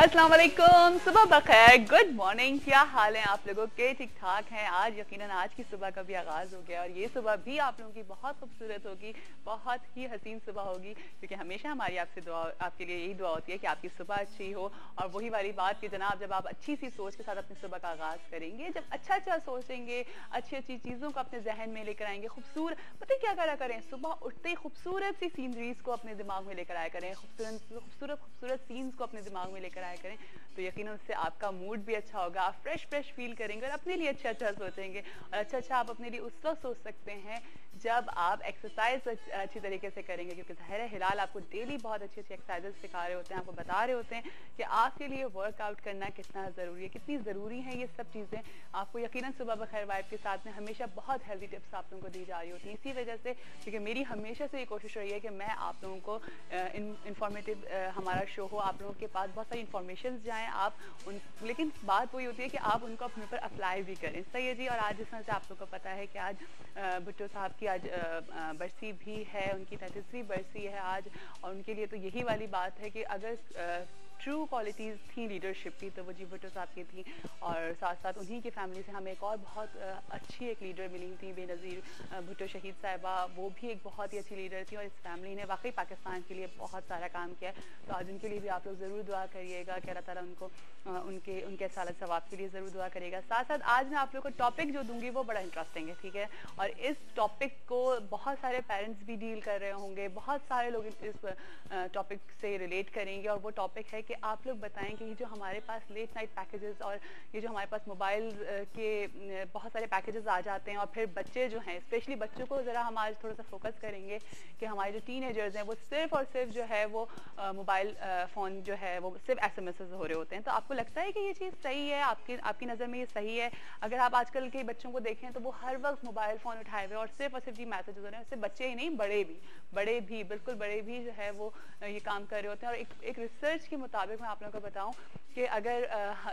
अस्सलाम वालेकुम, सुबह बखैर, गुड मॉर्निंग। क्या हाल है आप लोगों के? ठीक ठाक हैं? आज यकीनन आज की सुबह का भी आगाज़ हो गया और ये सुबह भी आप लोगों की बहुत खूबसूरत होगी, बहुत ही हसीन सुबह होगी, क्योंकि हमेशा हमारी आपसे दुआ, आपके लिए यही दुआ होती है कि आपकी सुबह अच्छी हो। और वही वाली बात कि जनाब, जब आप अच्छी सी सोच के साथ अपनी सुबह का आगाज़ करेंगे, जब अच्छा अच्छा सोचेंगे, अच्छी अच्छी चीज़ों को अपने जहन में लेकर आएंगे, खूबसूरत पता है क्या करा करें, सुबह उठते ही खूबसूरत सी सीनरीज को अपने दिमाग में लेकर आया करें, खूबसूरत खूबसूरत खूबसूरत सीन्स को अपने दिमाग में लेकर आया करें, तो यकीनन उससे आपका मूड भी अच्छा होगा, आप फ्रेश फ्रेश फील करेंगे और अपने लिए अच्छा अच्छा सोचेंगे। और अच्छा अच्छा आप अपने लिए उस वक्त सोच सकते हैं जब आप एक्सरसाइज अच्छी तरीके से करेंगे, क्योंकि ज़ाहिर है हिलाल आपको डेली बहुत अच्छी अच्छी एक्सरसाइजेस सिखा रहे होते हैं, आपको बता रहे होते हैं कि आपके लिए वर्कआउट करना कितना ज़रूरी है, कितनी ज़रूरी है ये सब चीज़ें। आपको यकीनन सुबह बखैर वाइब के साथ में हमेशा बहुत हेल्दी टिप्स आप लोगों को दी जा रही होती हैं। इसी वजह से, क्योंकि मेरी हमेशा से ये कोशिश रही है कि मैं आप लोगों को इंफॉर्मेटिव हमारा शो हो, आप लोगों के पास बहुत सारी इन्फॉर्मेशन जाएँ आप उन, लेकिन बात वही होती है कि आप उनको अपने ऊपर अप्लाई भी करें। सही है जी। और आज जिस तरह से आप लोगों को पता है कि आज भुट्टो साहब की आज बरसी भी है, उनकी 33वीं बरसी है आज, और उनके लिए तो यही वाली बात है कि अगर ट्रू क्वालिटीज़ थी लीडरशिप की तो वो जी भुट्टो साहब की थी। और साथ साथ उन्हीं की फैमिली से हमें एक और बहुत अच्छी एक लीडर मिली थी, बेनज़ीर भुट्टो शहीद साहिबा, वो भी एक बहुत ही अच्छी लीडर थी और इस फैमिली ने वाकई पाकिस्तान के लिए बहुत सारा काम किया। तो आज उनके लिए भी आप लोग ज़रूर दुआ करिएगा कि अल्लाह ताला उनको उनके उनके साल सवाब के लिए ज़रूर दुआ करिएगा। साथ साथ आज मैं आप लोग को टॉपिक जो दूंगी वो बड़ा इंटरेस्टिंग है, ठीक है। और इस टॉपिक को बहुत सारे पेरेंट्स भी डील कर रहे होंगे, बहुत सारे लोग इस टॉपिक से रिलेट करेंगे। और वो टॉपिक है कि आप लोग बताएं कि ये जो हमारे पास लेट नाइट पैकेजेस और ये जो हमारे पास मोबाइल के बहुत सारे पैकेजेस आ जाते हैं, और फिर बच्चे जो हैं, स्पेशली बच्चों को ज़रा हम आज थोड़ा सा फोकस करेंगे कि हमारे जो टीनेजर्स हैं वो सिर्फ और सिर्फ जो है वो मोबाइल फ़ोन जो है वो सिर्फ SMS हो रहे होते हैं। तो आपको लगता है कि ये चीज़ सही है? आपकी नज़र में ये सही है? अगर आप आजकल के बच्चों को देखें तो वो हर वक्त मोबाइल फ़ोन उठाए हुए और सिर्फ जी मैसेज हो रहे हैं। सिर्फ बच्चे ही नहीं, बड़े भी बिल्कुल बड़े भी जो है वो ये काम कर रहे होते हैं। और एक रिसर्च के मुताबिक मैं आप लोगों को बताऊं कि अगर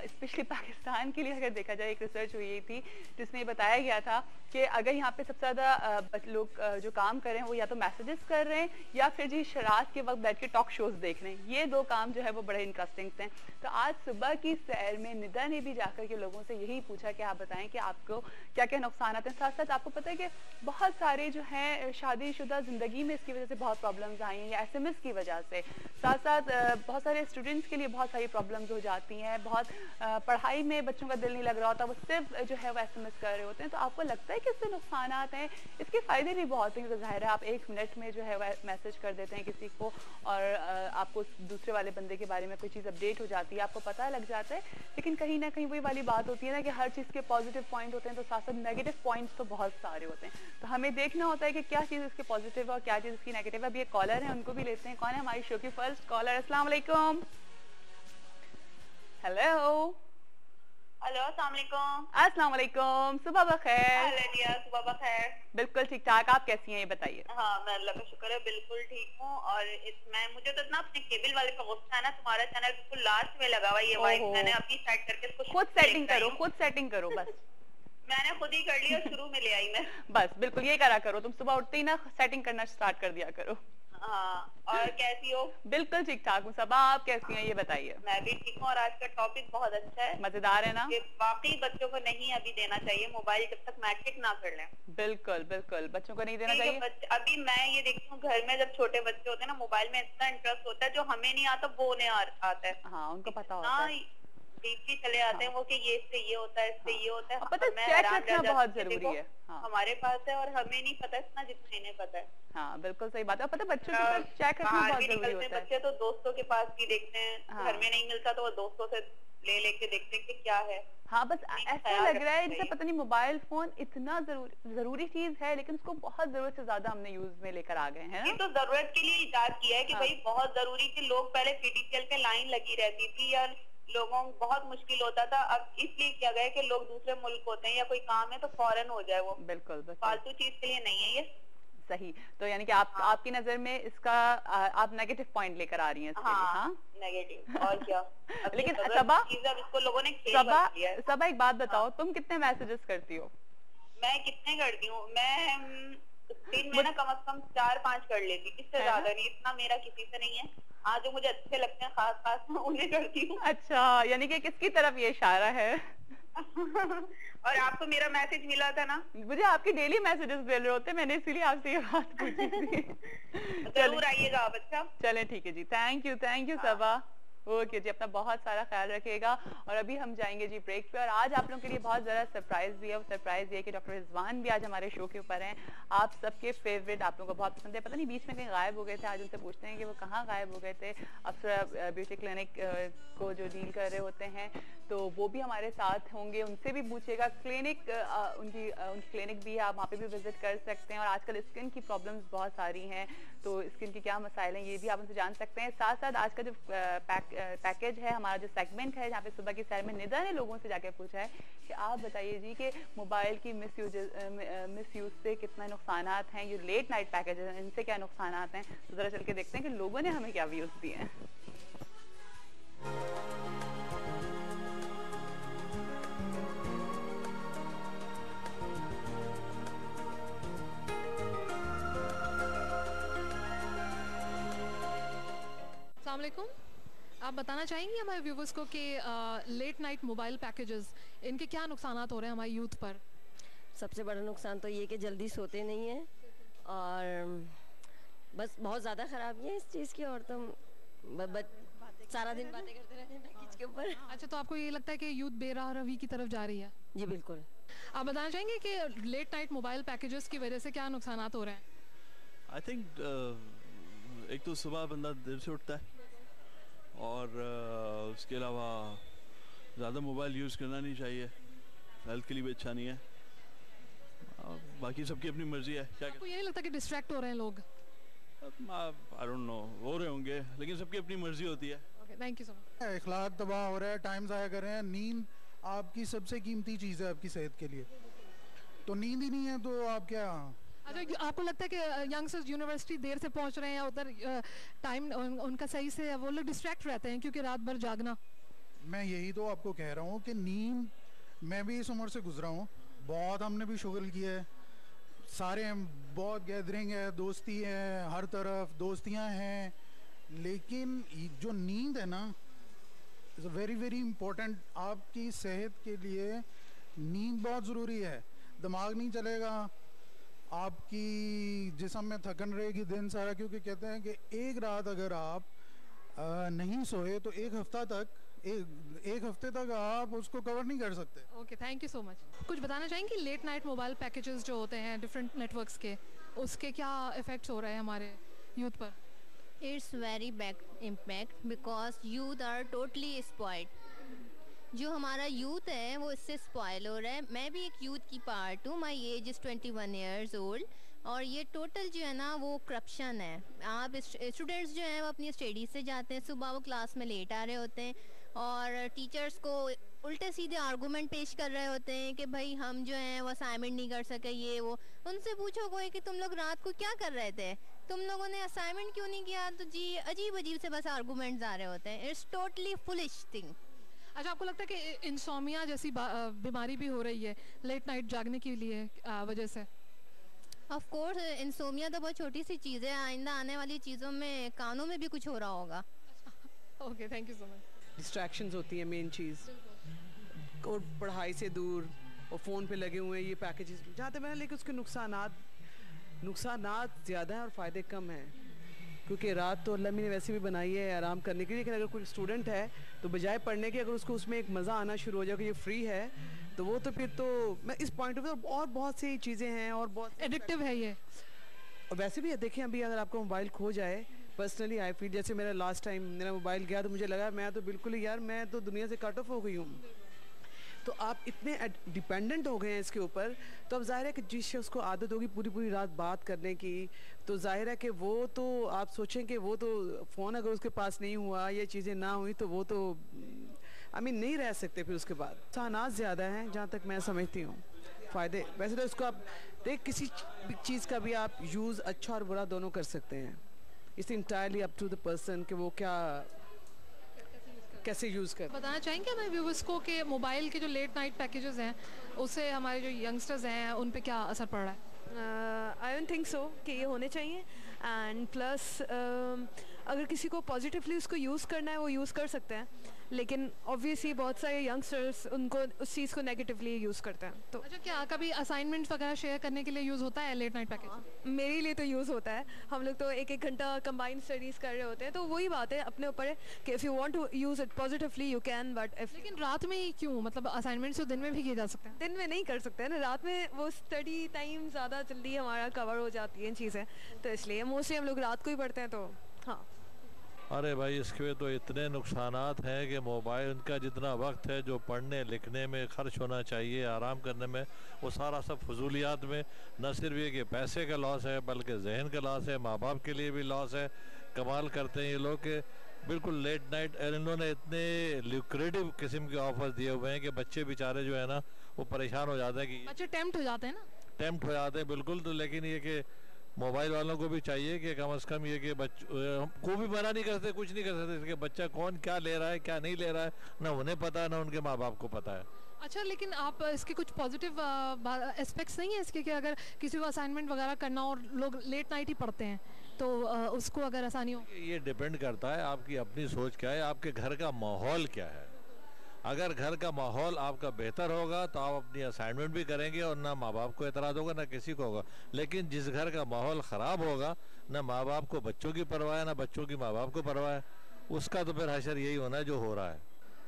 स्पेशली पाकिस्तान के लिए अगर देखा जाए, एक रिसर्च हुई थी जिसमें बताया गया था कि अगर यहाँ पे सबसे ज़्यादा लोग जो काम कर रहे हैं वो या तो मैसेजेस कर रहे हैं या फिर जी शरात के वक्त बैठ के टॉक शोज देख रहे हैं। ये दो काम जो है वो बड़े इंटरेस्टिंग हैं। तो आज सुबह की सैर में निदा ने भी जाकर के लोगों से यही पूछा कि आप बताएं कि आपको क्या क्या नुकसान आते हैं। साथ साथ आपको पता है कि बहुत सारे जो हैं शादीशुदा ज़िंदगी में इसकी वजह से बहुत प्रॉब्लम्स आई हैं, या SMS की वजह से। साथ साथ बहुत सारे स्टूडेंट्स के लिए बहुत सारी प्रॉब्लम्स हो जाती हैं, बहुत पढ़ाई में बच्चों का दिल नहीं लग रहा होता, वो सिर्फ जो है वो SMS कर रहे होते हैं। तो आपको लगता है कि इससे नुकसान हैं? इसके फ़ायदे भी बहुत हैं, क्योंकि ज़ाहिर है आप 1 मिनट में जो है वह मैसेज कर देते हैं किसी को और आपको दूसरे वाले बंदे के बारे में कोई चीज़ अपडेट हो जाती है, आपको पता लग जाता है। लेकिन कहीं ना कहीं वही वाली बात होती है ना कि हर चीज़ के पॉजिटिव पॉइंट होते हैं, तो साथ साथ नेगेटिव पॉइंट्स तो बहुत सारे होते हैं। तो हमें देखना होता है कि क्या चीज़ इसके पॉजिटिव है और क्या चीज़ इसकी नेगेटिव है। अभी एक कॉलर है, उनको भी लेते हैं। कौन है हमारी शो की फर्स्ट कॉलर? अस्सलाम वालेकुम। हेलो हेलो, अस्सलाम वालेकुम। अस्सलाम वालेकुम, सुबह बखैर। सुबह बखैर। बिल्कुल ठीक ठाक, आप कैसी हैं ये बताइए? हाँ, मैं अल्लाह का शुक्र है बिल्कुल ठीक हूँ। और इसमें मुझे तो इतना अपने केबल वाले पे गुस्सा है ना, तुम्हारा चैनल बिल्कुल लास्ट में लगा हुआ है। ये वाइफ मैंने अपनी सेट करके इसको खुद सेटिंग करो, खुद सेटिंग करो बस। मैंने खुद ही कर लिया, शुरू में ले आई मैं। बस बिल्कुल ये करा करो, तुम सुबह उठते ही ना सेटिंग करना स्टार्ट कर दिया करो। हाँ, और कैसी हो? बिल्कुल ठीक ठाक हूँ सबा, आप कैसी हैं ये बताइए? मैं भी ठीक हूँ। और आज का टॉपिक बहुत अच्छा है, मजेदार है ना? कि बाकी बच्चों को नहीं अभी देना चाहिए मोबाइल जब तक मैट्रिक ना कर लें। बिल्कुल बिल्कुल, बच्चों को नहीं देना चाहिए। अभी मैं ये देखती हूँ घर में जब छोटे बच्चे होते हैं ना, मोबाइल में इतना इंटरेस्ट होता है जो हमें नहीं आता वो उन्हें आता है। हाँ, उनको पता होता है, डीपली चले आते हैं वो कि ये इससे ये होता है, इससे ये होता है। पता है, चेक रखना बहुत जरूरी है। हमारे पास है और हमें नहीं पता इतना जितना इन्हें पता है। हाँ बिल्कुल सही बात है। पता है बच्चों के पास चेक रखना बहुत जरूरी होता है। बच्चे तो दोस्तों के पास भी देखते हैं, घर में नहीं मिलता तो वो दोस्तों से ले लेके देखते हैं कि क्या है। हाँ, बस ऐसा लग रहा है जैसे पता नहीं मोबाइल फोन इतना जरूरी चीज है, लेकिन उसको बहुत जरूरत से ज्यादा हमने यूज में लेकर आ गए हैं। ये तो जरूरत के लिए इजाद किया है कि भाई बहुत जरूरी थी। लोग पहले PTCL पे लाइन लगी रहती थी या लोगों को बहुत मुश्किल होता था। अब इसलिए किया गया कि लोग दूसरे मुल्क होते हैं या कोई काम है तो फौरन हो जाए वो। बिल्कुल फालतू चीज के लिए नहीं है ये। सही। तो यानी कि आपकी नजर में इसका आप नेगेटिव पॉइंट लेकर आ रही हैं इसके लिए? हाँ, नेगेटिव और क्या। लेकिन सबा इसको लोगों ने सबा एक बात बताओ, तुम कितने मैसेजेस करती हो? मैं कितने करती हूँ? मैं दिन में ना कम से कम 4-5 कर लेती, इससे ज्यादा नहीं। इतना मेरा किसी से नहीं है। हाँ, जो मुझे अच्छे लगते हैं खास खास उन्हें करती हूँ। अच्छा, यानी कि किसकी तरफ ये इशारा है? और आपको मेरा मैसेज मिला था ना? मुझे आपके डेली मैसेजेस मिल रहे होते हैं, मैंने इसीलिए आपसे ये बात पूछी थी। चलें जरूर आइएगा आप। अच्छा। चलें ठीक है जी, थैंक यू हाँ। सबा। ओके जी, अपना बहुत सारा ख्याल रखिएगा। और अभी हम जाएंगे जी ब्रेक पे, और आज आप लोगों के लिए बहुत ज़रा सरप्राइज भी है। वो सरप्राइज ये है कि डॉक्टर रिजवान भी आज हमारे शो के ऊपर हैं। आप सबके फेवरेट, आप लोगों को बहुत पसंद है। पता नहीं बीच में कहीं गायब हो गए थे, आज उनसे पूछते हैं कि वो कहाँ गायब हो गए थे। अप्सरा ब्यूटी क्लिनिक को जो डील कर रहे होते हैं, तो वो भी हमारे साथ होंगे, उनसे भी पूछेगा। क्लिनिक उनकी क्लिनिक भी है, आप वहाँ पे भी विजिट कर सकते हैं। और आजकल स्किन की प्रॉब्लम्स बहुत सारी हैं, तो स्किन की क्या मसाइल हैं ये भी आप उनसे जान सकते हैं। साथ साथ आज का जो पैकेज है, हमारा जो सेगमेंट है, जहाँ पे सुबह की सैर में निदा ने लोगों से जाके पूछा है कि आप बताइए जी कि मोबाइल की मिसयूज से कितना नुकसान हैं, ये लेट नाइट पैकेज है इनसे क्या नुकसान हैं। तो जरा चल के देखते हैं कि लोगों ने हमें क्या व्यूज दिए हैं। अस्सलाम वालेकुम। आप बताना चाहेंगे हमारे व्यूवर्स को कि लेट नाइट मोबाइल पैकेजेस इनके क्या नुकसानात हो रहे हैं हमारे यूथ पर? सबसे बड़ा नुकसान तो ये कि जल्दी सोते नहीं हैं, और बस बहुत ज़्यादा ख़राबी है इस चीज़ की। और तुम सारा दिन बातें करते रहते हैं पैकेज के ऊपर। अच्छा, तो आपको ये लगता है कि यूथ बेराह रवी की तरफ जा रही है? जी बिल्कुल। आप बताना चाहेंगे कि लेट नाइट मोबाइल पैकेजेस की वजह से क्या नुकसानात हो रहे हैं? आई थिंक एक तो सुबह बंदा देर से उठता है, और उसके अलावा ज़्यादा मोबाइल यूज़ करना नहीं चाहिए, हेल्थ के लिए भी अच्छा नहीं है। बाकी सबकी अपनी मर्जी है। क्या आपको ये नहीं लगता कि डिस्ट्रैक्ट हो रहे हैं लोग? आई डोंट नो, हो रहे होंगे, लेकिन सबकी अपनी मर्जी होती है। Okay, thank you so much. इखलाक तबाह हो रहा है, टाइम ज़ाया कर रहे हैं। नींद आपकी सबसे कीमती चीज़ है आपकी सेहत के लिए, तो नींद ही नहीं है तो आप क्या। अच्छा, आपको लगता है कि यंगस्टर्स यूनिवर्सिटी देर से पहुंच रहे हैं या उधर टाइम उनका सही से, वो लोग डिस्ट्रैक्ट रहते हैं क्योंकि रात भर जागना? मैं यही तो आपको कह रहा हूँ कि नींद, मैं भी इस उम्र से गुजरा हूँ, बहुत हमने भी शुगल किया है, सारे बहुत गैदरिंग है, दोस्ती है, हर तरफ दोस्तियाँ हैं, लेकिन जो नींद है ना, is a very very important. आपकी सेहत के लिए नींद बहुत ज़रूरी है। दिमाग नहीं चलेगा, आपकी जिस्म में थकन रहेगी दिन सारा, क्योंकि कहते हैं कि एक रात अगर आप नहीं सोए तो एक हफ्ते तक आप उसको कवर नहीं कर सकते। Okay, thank you so much. कुछ बताना चाहेंगे लेट नाइट मोबाइल पैकेजेस जो होते हैं डिफरेंट नेटवर्क्स के, उसके क्या इफेक्ट्स हो रहे हैं हमारे यूथ पर? It's very bad impact because youth are totally spoiled. जो हमारा यूथ है वो इससे स्पॉइल हो रहा है। मैं भी एक यूथ की पार्ट हूँ, my age is 21 years old, और ये टोटल जो है ना वो करप्शन है। आप स्टूडेंट्स जो हैं वो अपनी स्टडी से जाते हैं, सुबह वो क्लास में लेट आ रहे होते हैं और टीचर्स को उल्टे सीधे आर्गूमेंट पेश कर रहे होते हैं कि भाई हम जो हैं वो असाइनमेंट नहीं कर सके, ये वो। उनसे पूछो कोई कि तुम लोग रात को क्या कर रहे थे, तुम लोगों ने असाइनमेंट क्यों नहीं किया, तो जी अजीब अजीब से बस आर्गूमेंट्स आ रहे होते हैं। It's totally foolish thing. अच्छा, आपको लगता है कि इंसोमिया जैसी बीमारी भी हो रही है लेट नाइट जागने के लिए वजह से? ऑफ कोर्स, इंसोमिया तो बहुत छोटी सी चीज़ है, आइंदा आने वाली चीज़ों में कानों में भी कुछ हो रहा होगा। Okay, thank you so much. Distractions होती हैं मेन चीज़, और पढ़ाई से दूर और फ़ोन पे लगे हुए हैं ये पैकेजेस, जहाँ तक मैंने, लेकिन उसके नुकसानात ज़्यादा हैं और फ़ायदे कम हैं, क्योंकि रात तो अल्लाह ने वैसे भी बनाई है आराम करने के लिए। लेकिन अगर कोई स्टूडेंट है तो बजाय पढ़ने के, अगर उसको उसमें एक मज़ा आना शुरू हो जाए कि ये फ्री है, तो वो तो फिर तो मैं इस पॉइंट ऑफ व्यू, और बहुत सी चीज़ें हैं और बहुत एडिक्टिव है ये। और वैसे भी देखें, अभी अगर आपका मोबाइल खो जाए, पर्सनली आई फील, जैसे मेरा लास्ट टाइम मेरा मोबाइल गया तो मुझे लगा मैं तो बिल्कुल ही यार, मैं तो दुनिया से कट ऑफ हो गई हूँ। तो आप इतने डिपेंडेंट हो गए हैं इसके ऊपर, तो अब जाहिर है कि जिस शख्स को आदत होगी पूरी पूरी रात बात करने की, तो जाहिर है कि वो तो आप सोचें कि वो तो फ़ोन अगर उसके पास नहीं हुआ, ये चीज़ें ना हुई, तो वो तो नहीं रह सकते फिर उसके बाद। नुकसानात ज़्यादा हैं जहाँ तक मैं समझती हूँ, फ़ायदे वैसे तो इसको आप देख, किसी चीज़ का भी आप यूज़ अच्छा और बुरा दोनों कर सकते हैं। It's entirely up to the person कि वो कैसे यूज़ कर। बताना चाहेंगे हमारे व्यूवर्स को कि मोबाइल के जो लेट नाइट पैकेजेस हैं उससे हमारे जो यंगस्टर्स हैं उन पे क्या असर पड़ रहा है? आई डोंट थिंक सो कि ये होने चाहिए। एंड प्लस अगर किसी को पॉजिटिवली उसको यूज़ करना है वो यूज़ कर सकते हैं, लेकिन ऑब्वियसली बहुत सारे यंगस्टर्स उनको उस चीज़ को नेगेटिवली यूज़ करते हैं। तो अच्छा, क्या कभी असाइनमेंट वगैरह शेयर करने के लिए यूज़ होता है लेट नाइट पैकेज? मेरे लिए तो यूज़ होता है। हम लोग तो एक घंटा कंबाइंड स्टडीज़ कर रहे होते हैं, तो वही बात है, अपने ऊपर है कि if you want to use it positively you can, but if लेकिन रात में ही क्यों? मतलब असाइनमेंट्स तो दिन में भी किए जा सकते हैं। दिन में नहीं कर सकते हैं ना, रात में वो स्टडी टाइम ज़्यादा जल्दी हमारा कवर हो जाती है चीज़ें, तो इसलिए मोस्टली हम लोग रात को ही पढ़ते हैं। तो हाँ, अरे भाई इसके तो इतने नुकसानात हैं कि मोबाइल उनका जितना वक्त है जो पढ़ने लिखने में खर्च होना चाहिए, आराम करने में, वो सारा सब फजूलियात में। न सिर्फ ये कि पैसे का लॉस है बल्कि जहन का लॉस है, माँ बाप के लिए भी लॉस है। कमाल करते हैं ये लोग के बिल्कुल लेट नाइट, इन्होंने इतने ल्यूक्रेटिव किस्म के ऑफर्स दिए हुए हैं कि बच्चे बेचारे जो है ना वो परेशान हो जाते हैं कि बच्चे टेम्प्ट हो जाते हैं ना, टेम्प्ट हो जाते हैं बिल्कुल। तो लेकिन ये कि मोबाइल वालों को भी चाहिए कि कम से कम ये कि को भी मना नहीं कर सकते, कुछ नहीं कर सकते इसके बच्चा कौन क्या ले रहा है क्या नहीं ले रहा है, ना उन्हें पता है ना उनके माँ बाप को पता है। अच्छा, लेकिन आप इसके कुछ पॉजिटिव एस्पेक्ट्स नहीं है इसके कि अगर किसी को असाइनमेंट वगैरह करना और लोग लेट नाइट ही पढ़ते हैं तो उसको अगर आसानी हो? ये डिपेंड करता है आपकी अपनी सोच क्या है, आपके घर का माहौल क्या है। अगर घर का माहौल आपका बेहतर होगा तो आप अपनी असाइनमेंट भी करेंगे और ना माँ बाप को एतराज़ होगा ना किसी को होगा। लेकिन जिस घर का माहौल ख़राब होगा, ना माँ बाप को बच्चों की परवाह है ना बच्चों की माँ बाप को परवाह है, उसका तो फिर हशर यही होना है जो हो रहा है।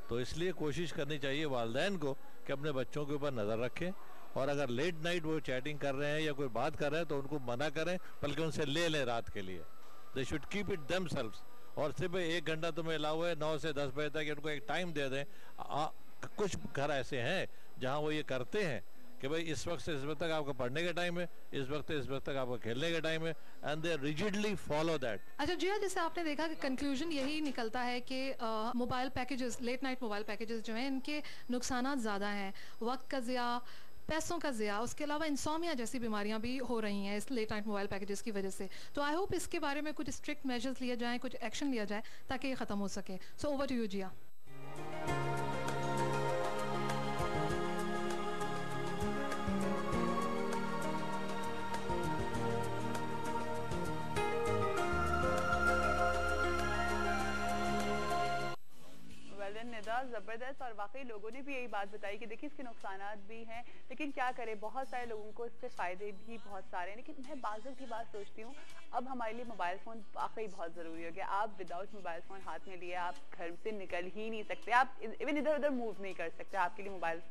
तो इसलिए कोशिश करनी चाहिए वालिदैन को कि अपने बच्चों के ऊपर नज़र रखें, और अगर लेट नाइट वो चैटिंग कर रहे हैं या कोई बात कर रहे हैं तो उनको मना करें, बल्कि उनसे ले लें रात के लिए। They should keep it themselves. और सिर्फ 1 घंटा तुम्हें अलाउ है 9 से 10 बजे तक, उनको एक टाइम दे दें। कुछ घर ऐसे हैं जहां वो ये करते हैं कि भाई इस वक्त से इस वक्त तक आपका पढ़ने का टाइम है, इस वक्त से इस वक्त तक आपका खेलने का टाइम है, and they rigidly follow that. अच्छा जी, जैसे आपने देखा कि कंक्लूजन यही निकलता है कि mobile packages, late night mobile packages जो हैं इनके नुकसान ज़्यादा हैं, वक्त का ज़िया, पैसों का ज़िया, उसके अलावा इंसोमिया जैसी बीमारियां भी हो रही हैं इस लेट नाइट मोबाइल पैकेजेस की वजह से। तो आई होप इसके बारे में कुछ स्ट्रिक्ट मेजर्स लिए जाएं, कुछ एक्शन लिया जाए ताकि ये ख़त्म हो सके। सो ओवर टू यू जिया। ज़बरदस्त, और वाकई लोगों ने भी यही बात बताई कि देखिए इसके नुकसानात भी हैं, लेकिन क्या करें, बहुत सारे लोगों को इससे फ़ायदे भी बहुत सारे हैं। लेकिन मैं बाज़ों की बात सोचती हूँ, अब हमारे लिए मोबाइल फ़ोन वाकई बहुत ज़रूरी हो गया। आप विदाउट मोबाइल फ़ोन हाथ में लिए आप घर से निकल ही नहीं सकते, आप इवन इधर उधर मूव नहीं कर सकते, आपके लिए मोबाइल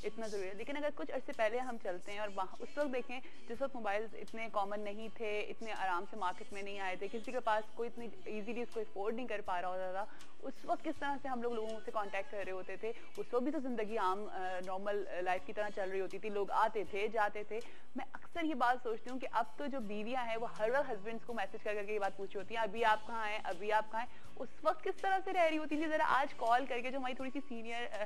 इतना ज़रूरी है। लेकिन अगर कुछ अर्से पहले हम चलते हैं और वहाँ उस वक्त देखें जिस वक्त मोबाइल इतने कॉमन नहीं थे, इतने आराम से मार्केट में नहीं आए थे, किसी के पास कोई इतनी ईजीली उसको अफोर्ड नहीं कर पा रहा होता था, उस वक्त किस तरह से हम लोगों से कांटेक्ट कर रहे होते थे। उस वक्त भी तो ज़िंदगी आम नॉर्मल लाइफ की तरह चल रही होती थी, लोग आते थे जाते थे। मैं अक्सर ये बात सोचती हूँ कि अब तो जो बीवियाँ हैं वो हर वक्त हस्बैंड्स को मैसेज कर करके ये बात पूछी होती हैं, अभी आप कहाँ हैं, अभी आप कहाँ हैं। उस वक्त किस तरह से रह रही होती थी, ज़रा आज कॉल करके जो हमारी थोड़ी सी सीनियर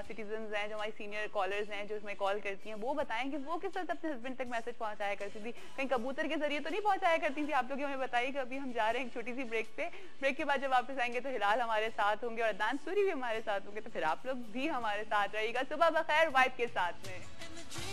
सिटीजन्स हैं, जो हमारी सीनियर कॉलर्स हैं, जो हमें कॉल करती हैं, वो बताएं कि वो किस तरह से अपने हस्बैंड तक मैसेज पहुँचाया करती थी। कहीं कबूतर के जरिए तो नहीं पहुँचाया करती थी। आप लोग हमें बताइए कि अभी हम जा रहे हैं एक छोटी सी ब्रेक पे, ब्रेक के बाद जब वापस आएंगे तो हिलाल हमारे साथ होंगे और अदनान सूरी भी हमारे साथ होंगे, तो फिर आप लोग भी हमारे साथ रहिएगा। सुबह बखैर वाइब के साथ में।